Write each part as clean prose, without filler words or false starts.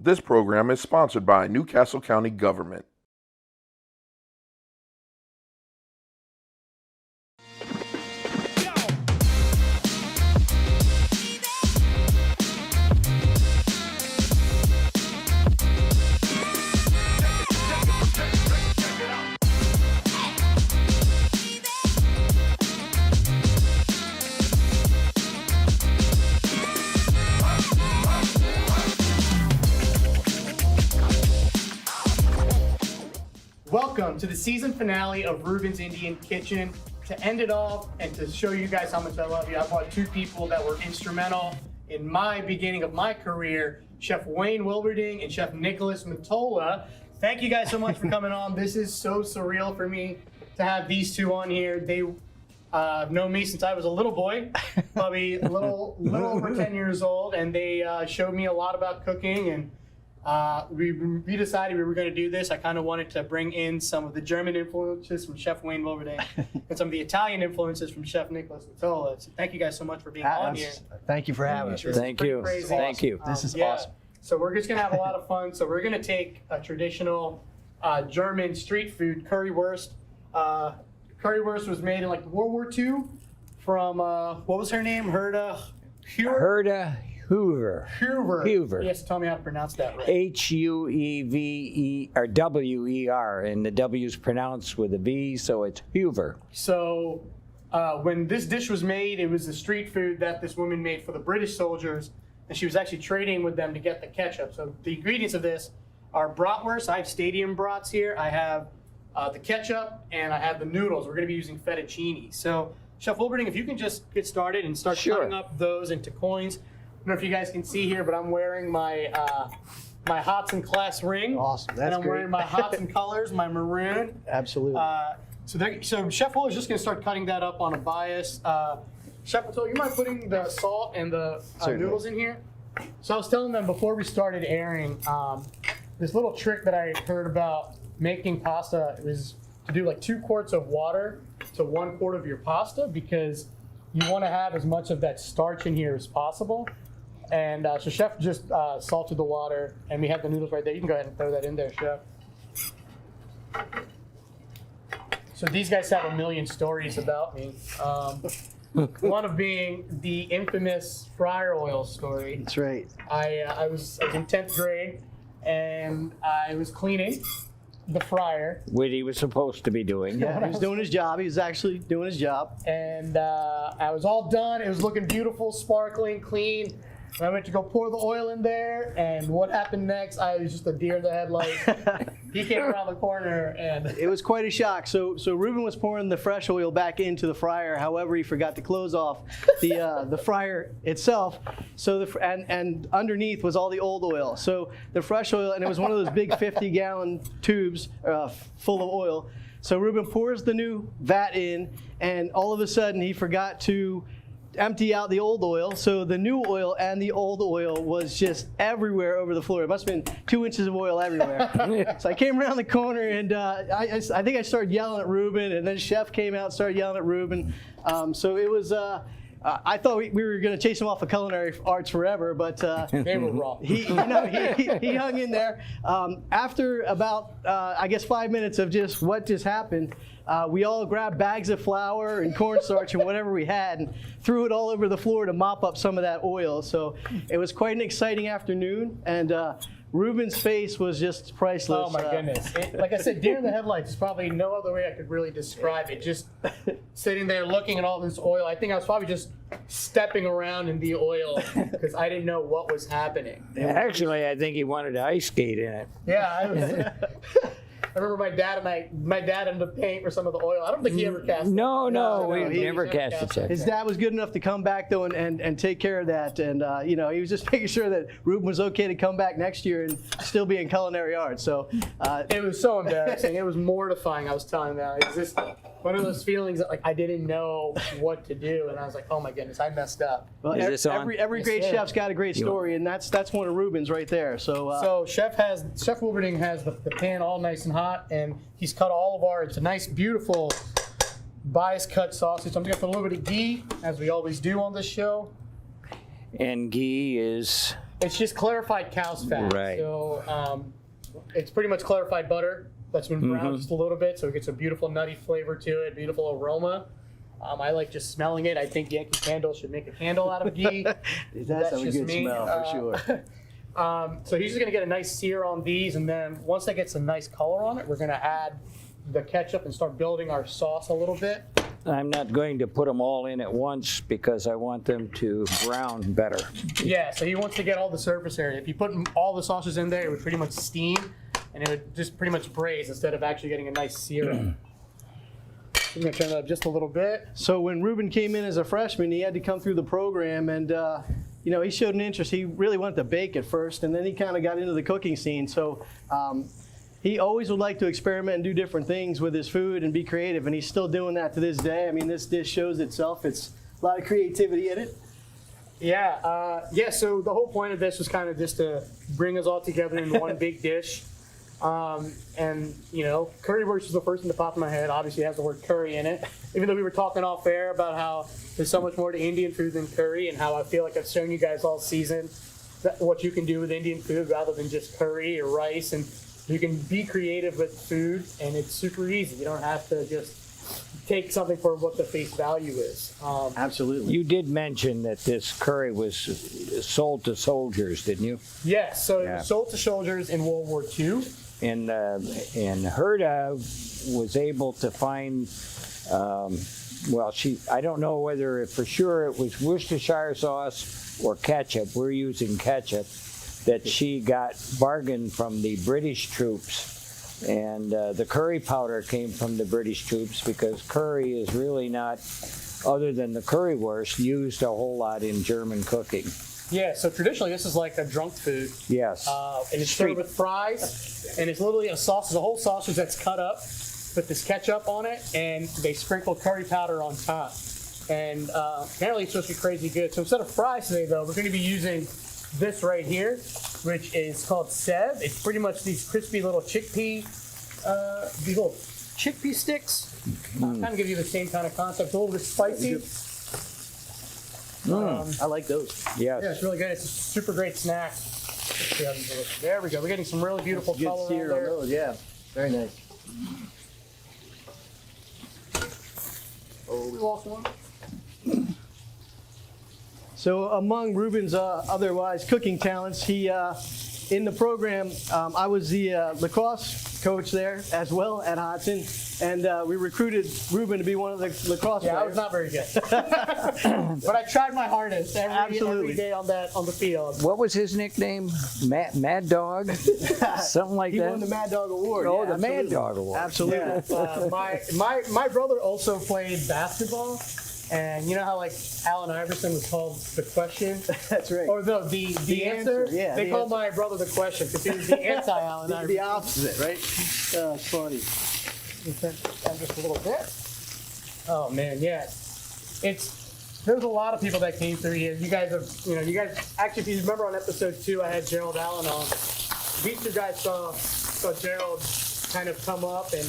This program is sponsored by Newcastle County Government. Welcome to the season finale of Reuben's Indian Kitchen. To end it off and to show you guys how much I love you, I brought two people that were instrumental in my beginning of my career, Chef Wayne Wilberding and Chef Nicholas Mottola. Thank you guys so much for coming on. This is so surreal for me to have these two on here. They know me since I was a little boy, probably a little over 10 years old, and they showed me a lot about cooking, and we decided we were going to do this. I kind of wanted to bring in some of the German influences from Chef Wayne Wilberding and some of the Italian influences from Chef Nicholas Mottola. So thank you guys so much for being on here. Thank you for having us. Thank you. Crazy. Thank you. This is awesome. So we're just going to have a lot of fun. So we're going to take a traditional German street food, currywurst. Currywurst was made in like World War II from, what was her name? Herda Hoover. Hoover. Yes, tell me how to pronounce that right. H-U-E-V-E or W-E-R, and the W's pronounced with a V, so it's Hoover. So when this dish was made, it was the street food that this woman made for the British soldiers, and she was actually trading with them to get the ketchup. So the ingredients of this are bratwurst. I have stadium brats here. I have the ketchup, and I have the noodles. We're going to be using fettuccine. So Chef Wilberding, if you can just get started and start cutting up those into coins. I don't know if you guys can see here, but I'm wearing my my Hudson class ring. Awesome, that's and I'm great. wearing my Hudson colors, my maroon. Absolutely. So Chef Will is just going to start cutting that up on a bias. Chef Will, you mind putting the salt and the noodles in here? So I was telling them before we started airing, this little trick that I heard about making pasta was to do like 2 quarts of water to 1 quart of your pasta, because you want to have as much of that starch in here as possible. And so Chef just salted the water, and we have the noodles right there. You can go ahead and throw that in there, Chef. So these guys have a million stories about me. One of being the infamous fryer oil story. That's right. I was in 10th grade, and I was cleaning the fryer. What he was supposed to be doing. Yeah, he was doing his job. He was actually doing his job. And I was all done. It was looking beautiful, sparkling, clean. And I went to go pour the oil in there, and what happened next? I was just a deer in the headlights. He came around the corner, and it was quite a shock. So Reuben was pouring the fresh oil back into the fryer. However, he forgot to close off the fryer itself. So and underneath was all the old oil. So the fresh oil, and it was one of those big 50-gallon tubes full of oil. So Reuben pours the new vat in, and all of a sudden he forgot to empty out the old oil, so the new oil and the old oil was just everywhere over the floor. It must have been 2 inches of oil everywhere. So I came around the corner, and I think I started yelling at Reuben, and then Chef came out and started yelling at Reuben. So it was, I thought we were going to chase him off of culinary arts forever, but they were wrong. He hung in there. After about, I guess, 5 minutes of just what just happened, we all grabbed bags of flour and cornstarch and whatever we had and threw it all over the floor to mop up some of that oil. So it was quite an exciting afternoon, and Reuben's face was just priceless. Oh my goodness. Like I said, deer in the headlights is probably no other way I could really describe it. Just sitting there looking at all this oil. I think I was probably just stepping around in the oil because I didn't know what was happening. Actually, I think he wanted to ice skate in it. Yeah, I remember my dad ended up paying for some of the oil. I don't think he ever cast it. No, he never cast a check. His dad was good enough to come back though and take care of that, and he was just making sure that Reuben was okay to come back next year and still be in culinary arts. So it was so embarrassing. It was mortifying. I was telling him that. It was just one of those feelings that like I didn't know what to do, and I was like, oh my goodness, I messed up. Well, every great chef's got a great story, and that's one of Reuben's right there. So Chef Wilberding has the pan all nice and hot, and he's cut all of it's a nice, beautiful bias cut sausage. I'm gonna put a little bit of ghee, as we always do on this show. And ghee is It's just clarified cow's fat. Right. So it's pretty much clarified butter that's been browned just a little bit, so it gets a beautiful nutty flavor to it, beautiful aroma. I like just smelling it. I think Yankee Candle should make a candle out of ghee. That's a just good me. smell for sure. So he's just gonna get a nice sear on these, and then once that gets a nice color on it, we're gonna add the ketchup and start building our sauce a little bit. I'm not going to put them all in at once because I want them to brown better. Yeah, so he wants to get all the surface area. If you put all the sauces in there, it would pretty much steam, and it would just pretty much braise instead of actually getting a nice sear. I'm gonna turn it up just a little bit. So when Reuben came in as a freshman, he had to come through the program, and you know, he showed an interest. He really wanted to bake at first, and then he kind of got into the cooking scene. So he always would like to experiment and do different things with his food and be creative, and he's still doing that to this day. I mean, this dish shows itself. It's a lot of creativity in it. Yeah, so the whole point of this was kind of just to bring us all together in one big dish. And, you know, currywurst is the first thing that popped in my head. Obviously, it has the word curry in it. Even though we were talking off air about how there's so much more to Indian food than curry, and how I feel like I've shown you guys all season what you can do with Indian food rather than just curry or rice. And you can be creative with food, and it's super easy. You don't have to just take something for what the face value is. Absolutely. You did mention that this curry was sold to soldiers, didn't you? Yes, so it Yeah. was sold to soldiers in World War II. And Herda was able to find, well, I don't know whether for sure it was Worcestershire sauce or ketchup. We're using ketchup that she got bargained from the British troops. And the curry powder came from the British troops because curry is really not, other than the currywurst, used a whole lot in German cooking. Yeah, so traditionally this is like a drunk food. Yes. And it's served with fries, and it's literally a sausage, a whole sausage that's cut up, put this ketchup on it, and they sprinkle curry powder on top. And apparently it's supposed to be crazy good. So instead of fries today, though, we're going to be using this right here, which is called Sev. It's pretty much these crispy little chickpea, these little chickpea sticks. Kind of give you the same kind of concept. It's a little bit spicy. I like those. Yes. Yeah, it's really good. It's a super great snack. Let's see how these look. There we go. We're getting some really beautiful Good color on sear on there. those, yeah. Very nice. Oh, we lost one. So among Reuben's otherwise cooking talents, he in the program, I was the lacrosse coach there as well at Hudson, and we recruited Reuben to be one of the lacrosse Yeah, I players. was not very good. But I tried my hardest every day on the field. What was his nickname? Mad Dog? Something like He that? won the Mad Dog Award. Oh, yeah, the Mad absolutely. Dog Award. Absolutely. Yeah, my brother also played basketball, and you know how like Allen Iverson was called the question, That's right. or no, the answer. yeah, they the called answer. my brother the question because he was the anti-Allen Iverson. The opposite, right? It's funny. And just a little bit. Oh man, yeah. There's a lot of people that came through here. You guys actually, if you remember on episode 2, I had Gerald Allen on. These two guys saw Gerald kind of come up, and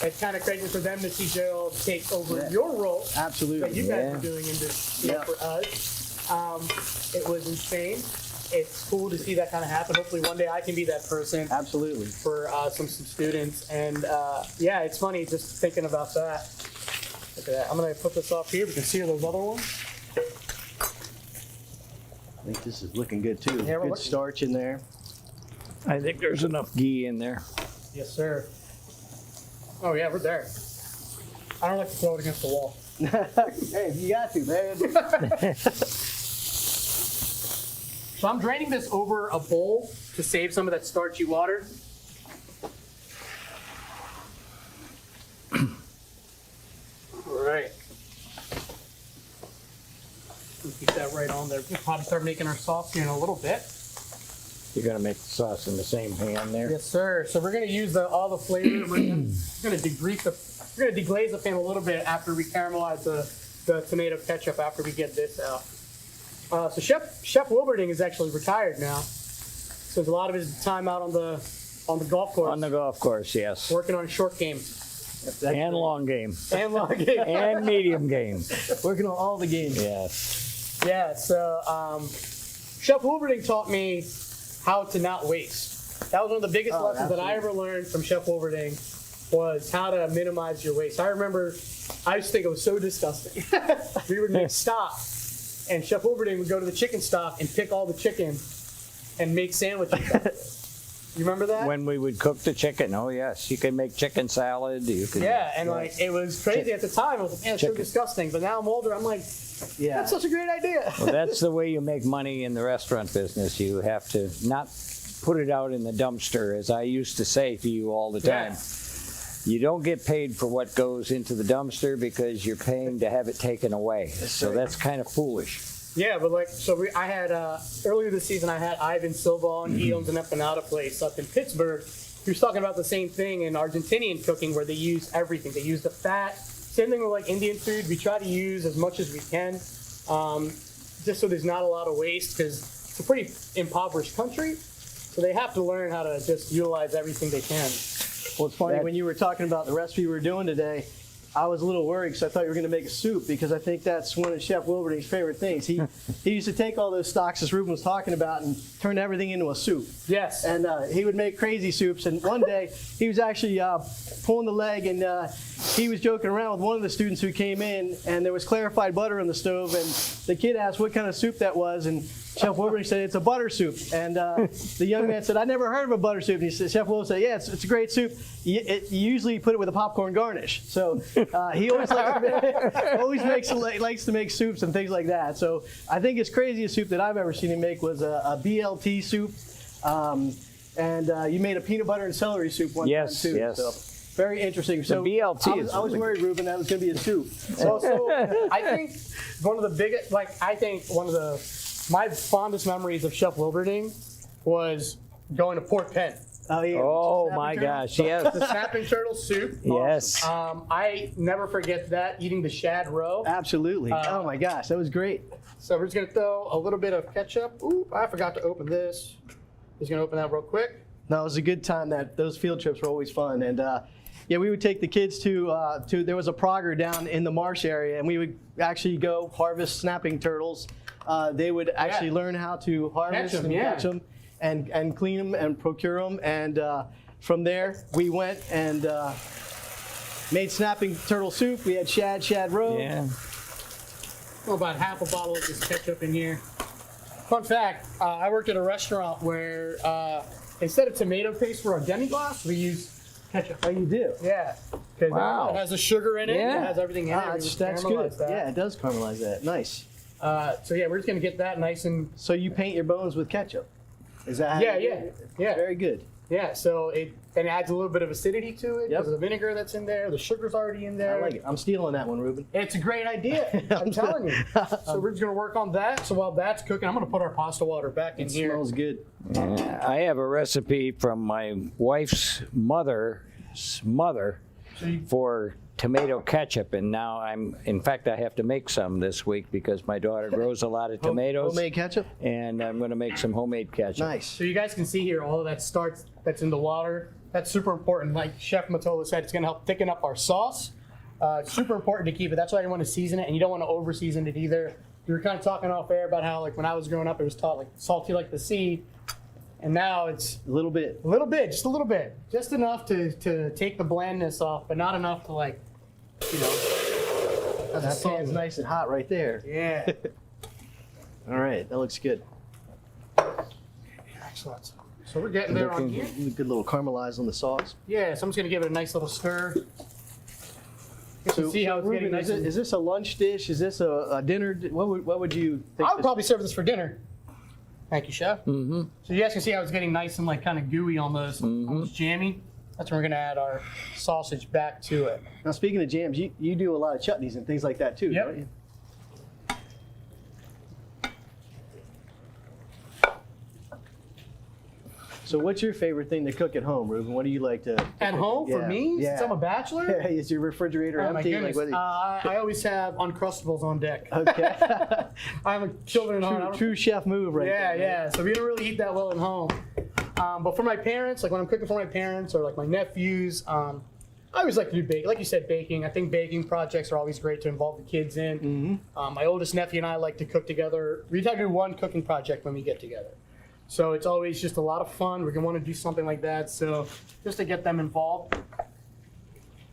it's kind of crazy for them to see Gerald take over your role Absolutely. that you guys Yeah. are doing in this Yeah. for us. It was insane. It's cool to see that kind of happen. Hopefully one day I can be that person Absolutely. for some students. And yeah, it's funny just thinking about that. Look at that. I'm going to put this off here. We can see those other ones. I think this is looking good too. Yeah, we're Good looking- starch in there. I think there's enough ghee in there. Yes, sir. Oh, yeah, we're there. I don't like to throw it against the wall. Hey, you got to, man. So I'm draining this over a bowl to save some of that starchy water. All right. We'll keep that right on there. We'll probably start making our sauce here in a little bit. You're going to make the sauce in the same pan there? Yes, sir. So we're going to use all the flavor. We're going to deglaze the pan a little bit after we caramelize the tomato ketchup after we get this out. So Chef Wilberding is actually retired now. Spends a lot of his time out on the golf course. On the golf course, yes. Working on short game And long game. and long game. And medium game. Working on all the games. Yes. Yeah. So Chef Wilberding taught me how to not waste. That was one of the biggest lessons that I ever learned from Chef Wilberding, was how to minimize your waste. I remember, I used to think it was so disgusting. We would make stock, and Chef Wilberding would go to the chicken stock and pick all the chicken and make sandwiches out of it. You remember that? When we would cook the chicken, oh yes, you can make chicken salad. You can, Yeah, and like it was crazy at the time. I was like, man, it's so disgusting. But now I'm older, I'm like, that's such a great idea. Well, that's the way you make money in the restaurant business. You have to not put it out in the dumpster, as I used to say to you all the time. You don't get paid for what goes into the dumpster because you're paying to have it taken away. So that's kind of foolish. Yeah, but like, so I had, earlier this season, I had Ivan Silva on. He owns an empanada place up in Pittsburgh. He was talking about the same thing in Argentinian cooking, where they use everything. They use the fat. Same thing with like Indian food. We try to use as much as we can, just so there's not a lot of waste, because it's a pretty impoverished country. So they have to learn how to just utilize everything they can. Well, it's funny, when you were talking about the recipe we were doing today, I was a little worried because I thought you were going to make a soup, because I think that's one of Chef Wilberding's favorite things. He used to take all those stocks, as Ruben was talking about, and turn everything into a soup. Yes. And he would make crazy soups. And one day he was actually pulling the leg, and he was joking around with one of the students who came in, and there was clarified butter on the stove, and the kid asked what kind of soup that was, and Chef Wilberding said, it's a butter soup. And the young man said, I never heard of a butter soup. And he said, Chef Wilberding said, yeah, it's a great soup. You usually put it with a popcorn garnish. So he always likes to make soups and things like that. So I think his craziest soup that I've ever seen him make was a BLT soup. And you made a peanut butter and celery soup one time too. Yes. So very interesting. So the BLT I was worried, Ruben, that was going to be a soup. So I think one of the biggest, my fondest memories of Chef Wilberding was going to Port Penn. Oh, yeah. Oh my gosh, yes. The snapping turtle soup. Yes. I never forget that, eating the shad roe. Absolutely. Oh my gosh, that was great. So we're just gonna throw a little bit of ketchup. Ooh, I forgot to open this. Just gonna open that real quick. No, it was a good time. Those field trips were always fun. And yeah, we would take the kids to there was a Prager down in the marsh area, and we would actually go harvest snapping turtles. They would actually learn how to harvest catch them and clean them and procure them. And from there, we went and made snapping turtle soup. We had shad roe. Yeah. Well, about half a bottle of this ketchup in here. Fun fact, I worked at a restaurant where instead of tomato paste for our demi-glace, we use ketchup. Oh, you do? Yeah. Because it has the sugar in it. Yeah. It has everything in it. That's good. Yeah, it does caramelize that. Nice. So yeah, we're just gonna get that nice and. So you paint your bones with ketchup? Is that how Yeah, you yeah, do it? yeah. Very good. Yeah. So it adds a little bit of acidity to it because of the vinegar that's in there. The sugar's already in there. I like it. I'm stealing that one, Ruben. It's a great idea. I'm telling you. So we're just gonna work on that. So while that's cooking, I'm gonna put our pasta water back in here. It smells good. I have a recipe from my wife's mother's mother for tomato ketchup, and now in fact I have to make some this week because my daughter grows a lot of tomatoes. Homemade ketchup? And I'm going to make some homemade ketchup. Nice. So you guys can see here all of that starch that's in the water. That's super important. Like Chef Mottola said, it's gonna help thicken up our sauce. It's super important to keep it. That's why you want to season it, and you don't want to over season it either. We were kind of talking off air about how like when I was growing up, it was taught like salty like the sea. And now it's A little bit. just a little bit. Just enough to take the blandness off, but not enough to like, That pan's nice and hot right there. Yeah. All right, that looks good. Excellent. So we're getting there on here. Good little caramelize on the sauce. Yeah, so I'm just gonna give it a nice little stir. So, see how it's Ruben, getting nice. is this a lunch dish? Is this a dinner? What would you think? I would probably serve this for dinner. Thank you, Chef. Mm-hmm. So you guys can see how it's getting nice and like kind of gooey almost, almost jammy. That's when we're gonna add our sausage back to it. Now, speaking of jams, you do a lot of chutneys and things like that too, Yep. don't you? So what's your favorite thing to cook at home, Ruben? What do you like to At home for Yeah, me, yeah. since I'm a bachelor. Hey, is your refrigerator Oh my empty? goodness. Like, I always have Uncrustables on deck. okay. I'm a children at home. True chef move right Yeah, there. yeah. So we don't really eat that well at home. But for my parents, like when I'm cooking for my parents or like my nephews, I always like to do baking. Like you said, baking. I think baking projects are always great to involve the kids in. My oldest nephew and I like to cook together. We try to do one cooking project when we get together. So it's always just a lot of fun. We're going to want to do something like that. So just to get them involved.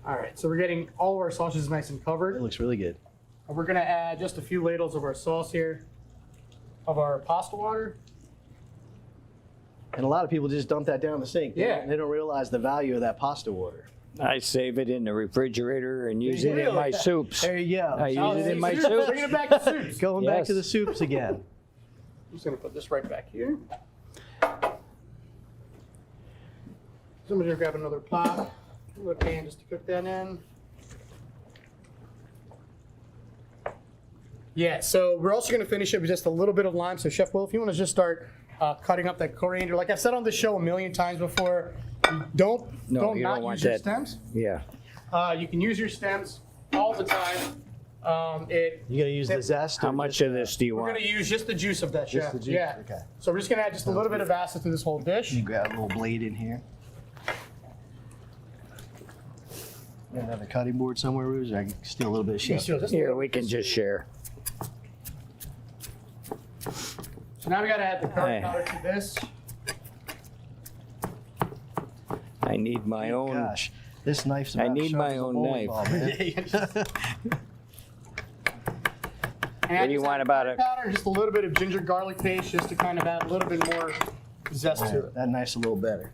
All right, so we're getting all of our sausages nice and covered. It looks really good. And we're going to add just a few ladles of our sauce here, of our pasta water. And a lot of people just dump that down the sink. Yeah. They don't realize the value of that pasta water. I save it in the refrigerator and use it in my soups. There you go. I use it in my Bringing soups. it back to soups. Going back to Yes. the soups again. I'm just going to put this right back here. So I'm going to grab another pot, another pan just to cook that in. Yeah, so we're also going to finish it with just a little bit of lime. So Chef Will, if you want to just start cutting up that coriander. Like I've said on the show a million times before, don't You not don't want use your that. stems. Yeah. You can use your stems all the time. You gotta use the zest. How much of this do you We're want? going to use just the juice of that, Chef. the juice? Yeah. Okay. So we're just going to add just a little bit of acid to this whole dish. You grab a little blade in here. You have a cutting board somewhere, Ruse? I can steal a little bit of chef. So just a Here, little we can just share. So now we got to add the curry Hey. powder to this. I need my own. Gosh, this knife's I about need sharp my as a own bowling knife. ball, man. And What do you want about it? Powder, just a little bit of ginger garlic paste, just to kind of add a little bit more zest to it. That knife's a little better.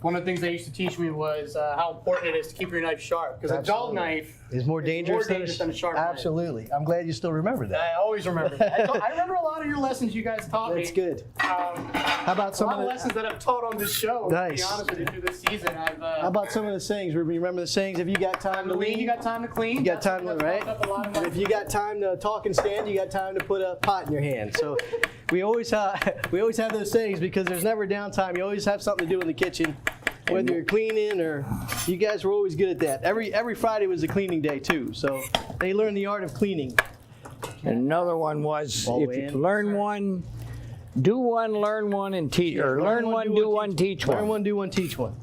One of the things they used to teach me was how important it is to keep your knife sharp, because a dull Absolutely. knife It's more dangerous, than a sharp knife. Absolutely. I'm glad you still remember that. I always remember that. I remember a lot of your lessons you guys taught me. That's good. How about A some lot of of the lessons that I've taught on this show. To Nice. be honest with you, through this season, I've. How about some of the sayings, Ruben? You remember the sayings? Have you got time to clean? lean? You got time to clean. You got time to, That's right? popped up a lot of my- If you got time to talk and stand, you got time to put a pot in your hand. So we always have those sayings because there's never downtime. You always have something to do in the kitchen, whether you're cleaning or you guys were always good at that. Every Friday was a cleaning day too, so they learned the art of cleaning. Another one was All if the way you in. learn one, do one, learn one, and teach, or learn one, do one, teach Learn one. one, do one, teach one.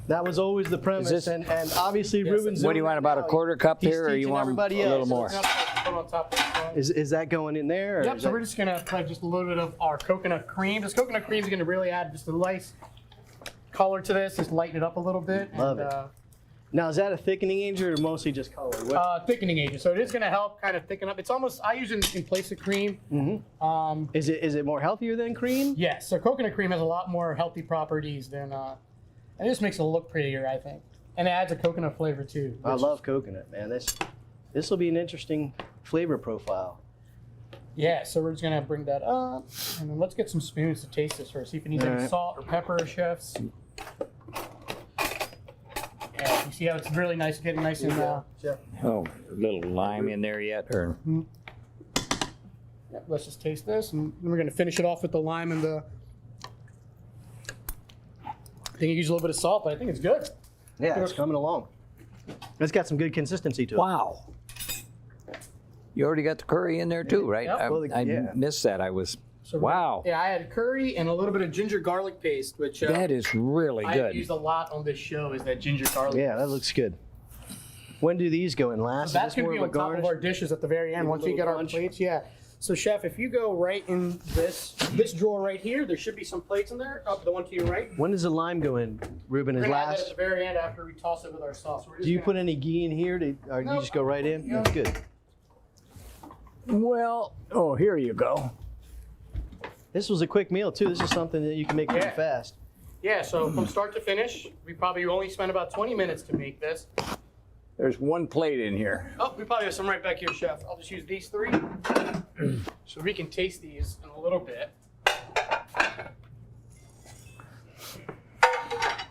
That was always the premise, this- and obviously Yes, Ruben's. What do you want, about a quarter cup He's here, or you teaching want everybody a little else. more? Put on top of this one. Is that going in there? Or Yep, is so that- we're just gonna put just a little bit of our coconut cream. This coconut cream is gonna really add just a nice color to this, just lighten it up a little bit. Love and, it. Now, is that a thickening agent or mostly just color? Thickening agent. So it is gonna help kind of thicken up. It's almost, I use it in place of cream. Is it more healthier than cream? Yes, so coconut cream has a lot more healthy properties than, it just makes it look prettier, I think. And it adds a coconut flavor too. I which- love coconut, man. This will be an interesting flavor profile. Yeah, so we're just gonna bring that up. And then let's get some spoons to taste this first. See if it needs any Alright. salt or pepper, chefs. Yeah, you see how it's really nice, getting nice and Oh, a little lime in there yet, or? yeah, let's just taste this, and then we're gonna finish it off with the lime and the. I think you use a little bit of salt, but I think it's good. Yeah, it's coming along. It's got some good consistency to it. Wow. You already got the curry in there too, right? Yep. I, Well, I yeah. missed that. I was, So wow. Yeah, I had curry and a little bit of ginger garlic paste, which That is really I've good. used a lot on this show. Is that ginger garlic? Yeah, that looks good. When do these go in last? So that's is this going to more be of a on top of garnish? our dishes at the very end. Give it a Once we little get our crunch. plates, yeah. So chef, if you go right in this drawer right here, there should be some plates in there. Up the one to your right. When does the lime go in, Ruben? We're Is gonna add that at last? the very end after we toss it with our sauce. We're just Do you gonna- put any ghee in here, or do you Nope. just go right in? Yeah. That's good. Well, oh, here you go. This was a quick meal too. This is something that you can make pretty Yeah. fast. Yeah. So from start to finish, we probably only spent about 20 minutes to make this. There's one plate in here. Oh, we probably have some right back here, chef. I'll just use these three, so we can taste these in a little bit.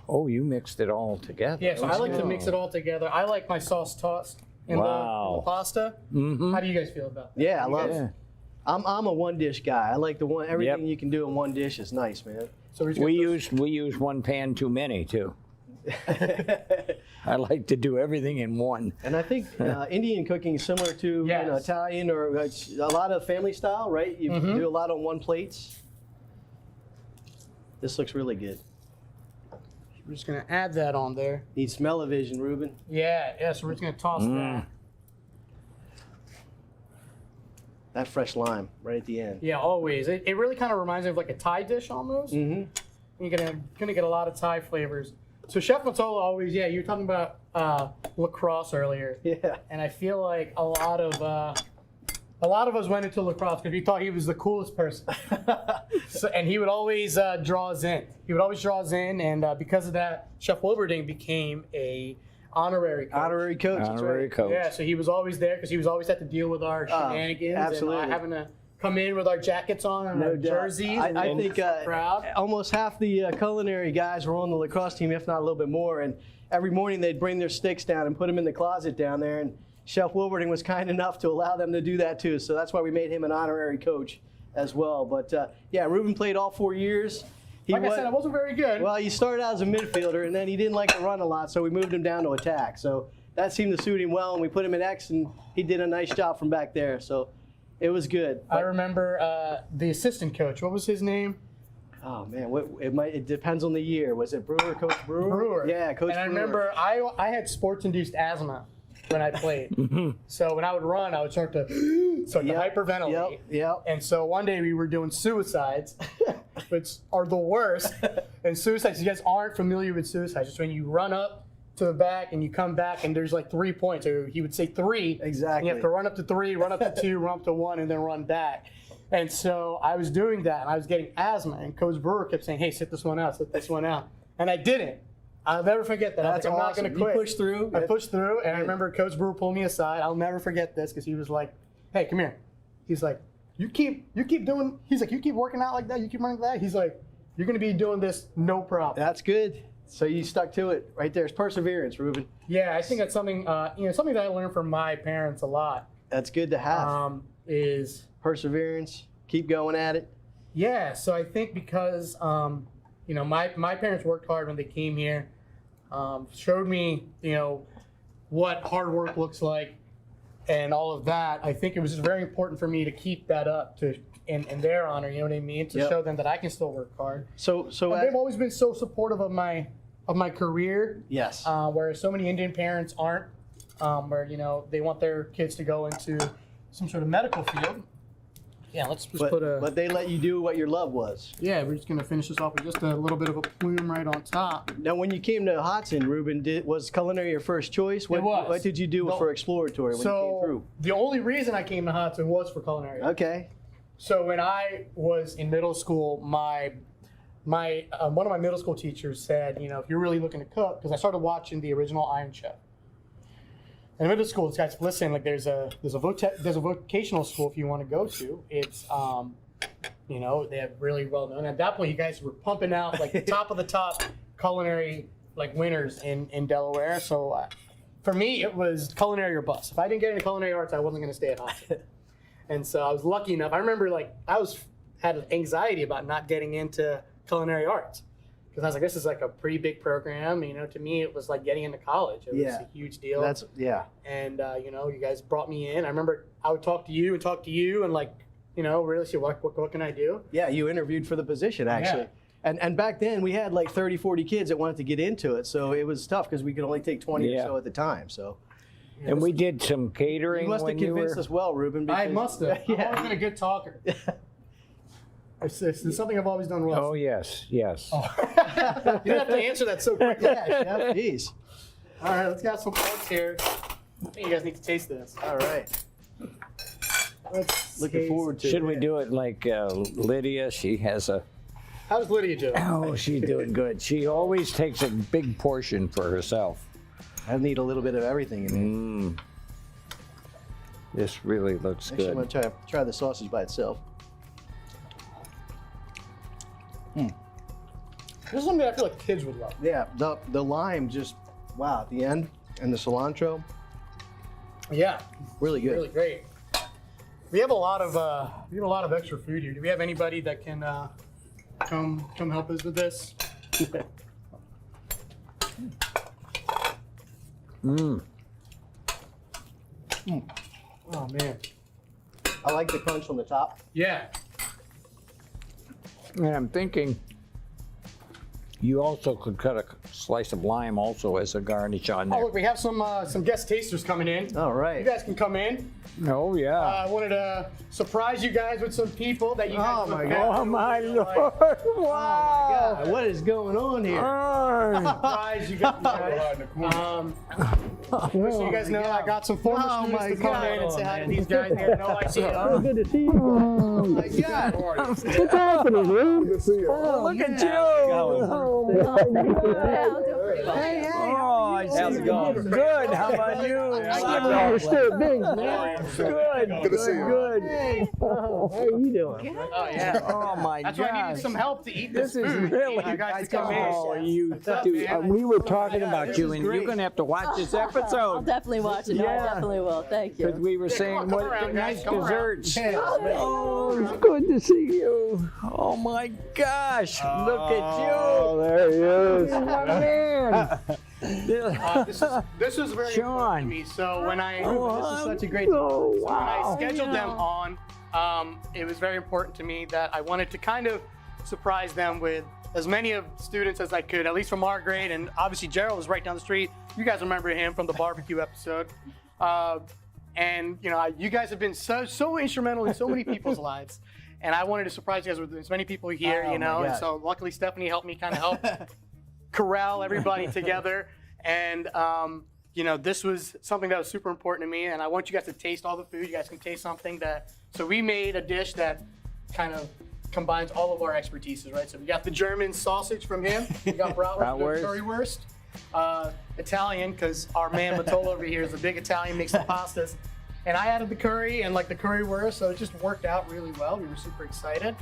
Oh, you mixed it all together. Yeah. So I like to mix it all together. I like my sauce tossed in, Wow. the pasta. Mm-hmm. How do you guys feel about that? Yeah, I love Yeah. it. I'm a one dish guy. I like the one. Everything Yep. you can do in one dish is nice, man. So we're just gonna We use one pan too many too. I like to do everything in one. And I think Indian cooking is similar to Yes. Italian or it's a lot of family style, right? You do a lot on one plates. This looks really good. we're just gonna add that on there. Need smell-o-vision, Ruben. Yeah, so we're just gonna toss that. That fresh lime right at the end. Yeah, always. It really kind of reminds me of like a Thai dish almost. Mm-hmm. You're gonna get a lot of Thai flavors. So Chef Mottola always, yeah, you were talking about lacrosse earlier. Yeah. And I feel like a lot of us went into lacrosse because we thought he was the coolest person. And he would always draw us in. He would always draw us in, and because of that, Chef Wilberding became a honorary coach. Honorary coach. that's Honorary right. coach. Yeah, so he was always there because he was always had to deal with our shenanigans absolutely. and having to come in with our jackets on and No our doubt. jerseys. I and think proud. almost half the culinary guys were on the lacrosse team, if not a little bit more. And every morning they'd bring their sticks down and put them in the closet down there. And Chef Wilberding was kind enough to allow them to do that too. So that's why we made him an honorary coach as well. But yeah, Ruben played all 4 years. Like I said, I wasn't very good. Well, he started out as a midfielder, and then he didn't like to run a lot, so we moved him down to attack. So that seemed to suit him well, and we put him in X, and he did a nice job from back there. So it was good. I remember the assistant coach. What was his name? Oh man, it depends on the year. Was it Brewer, Coach Brewer? Brewer. Yeah, Coach And I Brewer. remember I had sports-induced asthma when I played. So when I would run, I would start to hyperventilate. Yep. And so one day we were doing suicides, which are the worst. And suicides, you guys aren't familiar with suicides. It's when you run up to the back and you come back and there's like 3 points. Or he would say 3. Exactly. And you have to run up to 3, run up to 2, run up to 1, and then run back. And so I was doing that and I was getting asthma. And Coach Brewer kept saying, hey, sit this one out, sit this one out. And I didn't. I'll never forget that. That's I'm not awesome. going to quit. You pushed through. I pushed through, and I remember Coach Brewer pulled me aside. I'll never forget this because he was like, "Hey, come here." He's like, "You keep doing." He's like, "You keep working out like that. You keep running like that." He's like, "You're going to be doing this, no problem." That's good. So you stuck to it. Right there. It's perseverance, Ruben. Yeah, I think that's something something that I learned from my parents a lot. That's good to have. Is Perseverance. Keep going at it. yeah. So I think because my parents worked hard when they came here. Showed me, what hard work looks like and all of that. I think it was just very important for me to keep that up in their honor, you know what I mean? To Yep. show them that I can still work hard. So And they've always been so supportive of my career, yes. whereas so many Indian parents aren't, where, they want their kids to go into some sort of medical field. Yeah, let's just but they let you do what your love was. yeah, we're just going to finish this off with just a little bit of a plume right on top. Now, when you came to Hodson, Ruben, was culinary your first choice? What, It was. What did you do No. for exploratory when you came through? The only reason I came to Hodson was for culinary. Okay. So when I was in middle school, my one of my middle school teachers said, if you're really looking to cook, because I started watching the original Iron Chef. In middle school, this guy's listen, like there's a vocational school if you want to go to. It's they have really well known. At that point, you guys were pumping out like the top of the top culinary like winners in Delaware. So for me, it was culinary or bust. If I didn't get into culinary arts, I wasn't going to stay at Hodson. And so I was lucky enough. I remember had anxiety about not getting into culinary arts. Because I was like, this is like a pretty big program. To me, it was like getting into college. It was a huge deal. And, you guys brought me in. I remember I would talk to you and like, really see what can I do? Yeah, you interviewed for the position, actually. Yeah. And back then, we had like 30, 40 kids that wanted to get into it. So it was tough because we could only take 20 or so at the time. So And we did some catering you must have when you convinced were... us well, Ruben. I must have. Yeah. I've always been a good talker. It's something I've always done well. Oh, yes. You didn't have to answer that so quickly. Yeah, chef, jeez. All right, let's get some parts here. I think you guys need to taste this. All right. Let's Looking taste. forward to Should it. we do it like Lydia? She has a... How does Lydia do? Oh, she's doing good. She always takes a big portion for herself. I need a little bit of everything in there. This really looks Actually, I'm good. going to try the sausage by itself. This is something I feel like kids would love. Yeah, the lime just, wow, at the end, and the cilantro, Yeah, really good. really great. We have a lot of extra food here. Do we have anybody that can come help us with this? Oh man. I like the crunch on the top. Yeah. And I'm thinking You also could cut a slice of lime also as a garnish on Oh, there. look, we have some guest tasters coming in. All You right. guys can come in. Oh, yeah. I wanted to surprise you guys with some people that you guys Oh, my have God. Oh, my Lord. Oh Wow. my God, what is going on here? surprise you guys. Just so you guys know, I got some former Oh, students my to come God. in and say hi to these guys. They have no idea. Good to see you. Oh my God. What's happening, Rube? Oh, look at you. Oh, Hey, hey. Oh, I see. How's it going? Good. How about you? You're still big, man. Good. Good to see you. Good. Hey. Oh, how are you doing? Oh, yeah. Oh, my That's why I needed gosh. some help to eat this This is food. really. You guys to come in. Oh, you. up, Dude, man? we were talking about This you, is and great. you're going to have to watch this I'll episode. definitely watch it. No, I Yeah. definitely will. Thank Because you. we were saying come what around, nice guys, come around. desserts. Hey. Oh, it's good to see you. Oh my gosh, look at you. Oh, there he is. My man. This was very Sean. important to me. So when I This is such a great. Oh, when I wow. scheduled them on, it was very important to me that I wanted to kind of surprise them with as many of students as I could, at least from our grade. And obviously Gerald was right down the street. You guys remember him from the barbecue episode. And you know, you guys have been so instrumental in so many people's lives. And I wanted to surprise you guys with as many people here, Oh, you know. my And God. so luckily Stephanie helped me kind of help corral everybody together. And you know, this was something that was super important to me, and I want you guys to taste all the food. You guys can taste something that. So we made a dish that kind of combines all of our expertises, right? So we got the German sausage from him. We got bratwurst, Bratwurst. currywurst, Italian, because our man Mottola over here is a big Italian, makes the pastas. And I added the curry and like the currywurst, so it just worked out really well. We were super excited.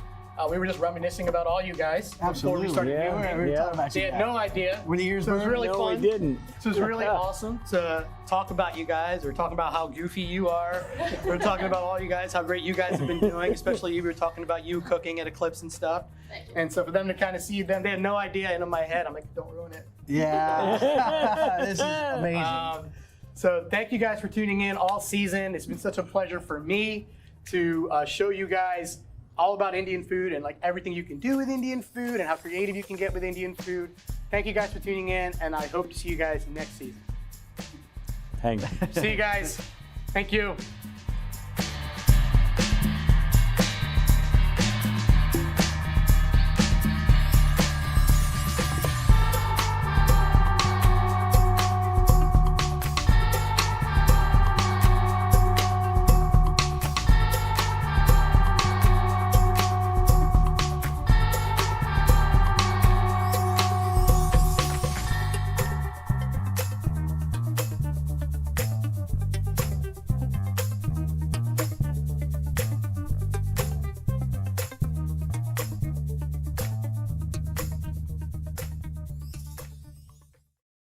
We were just reminiscing about all you guys before we started Yeah, doing it. We were talking about They you had guys. no idea. Were the ears So it was burned? really No, fun. we didn't. So it's really awesome to talk about you guys. We're talking about how goofy you are. We're talking about all you guys, how great you guys have been doing, especially you. We were talking about you cooking at Eclipse and stuff. Thank you. And so for them to kind of see them, they had no idea. And in my head, I'm like, don't ruin it. Yeah. This is amazing. So thank you guys for tuning in all season. It's been such a pleasure for me to show you guys all about Indian food and like everything you can do with Indian food and how creative you can get with Indian food. Thank you guys for tuning in, and I hope to see you guys next season. Thank you. See you guys. Thank you.